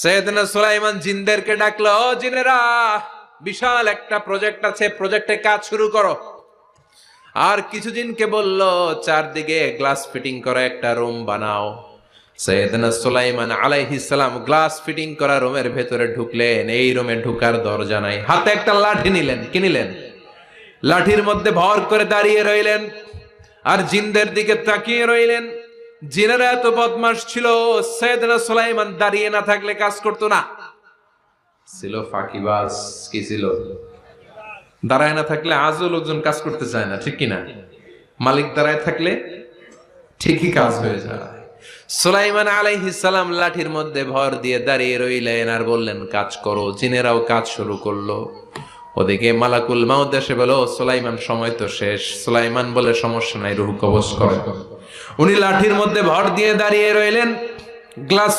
সাইয়েদনা সুলাইমান জিনদেরকে ডাকলো, ও জিনেরা, বিশাল একটা প্রজেক্ট আছে, প্রজেক্টে কাজ শুরু করো। আর কিছু জিনকে বলল, চারদিকে গ্লাস ফিটিং করা একটা রুম বানাও। সাইয়েদনা সুলাইমান আলাইহিস সালাম গ্লাস ফিটিং করা রুমের ভেতরে ঢুকলেন। এই রুমে ঢুকার দরজা নাই, হাতে একটা লাঠি নিলেন। কি নিলেন? লাঠির মধ্যে ভর করে দাঁড়িয়ে রইলেন আর জিনদের দিকে তাকিয়ে রইলেন। জিনেরা এত বদমাশ ছিল, সাইয়েদনা সুলাইমান দাঁড়িয়ে না থাকলে কাজ করতো না। ছিল ফাঁকিবাজ। কি ছিল? দাঁড়ায় না থাকলে আজও লোকজন কাজ করতে চায় না, ঠিক কিনা? মালিক দাঁড়ায় থাকলে ঠিকই কাজ হয়ে যায়। সুলাইমান আলাইহিস সালাম লাঠির মধ্যে ভর দিয়ে দাঁড়িয়ে রইলেন আর বললেন, কাজ করো। জিনেরাও কাজ শুরু করলো। ওদিকে মালাকুল মাউত এসে বলো, সুলাইমান সময় তো শেষ। সুলাইমান বলে, সমস্যা নাই, রূহ কবজ করো। উনি লাঠির মধ্যে ভর দিয়ে দাঁড়িয়ে রইলেন। গ্লাস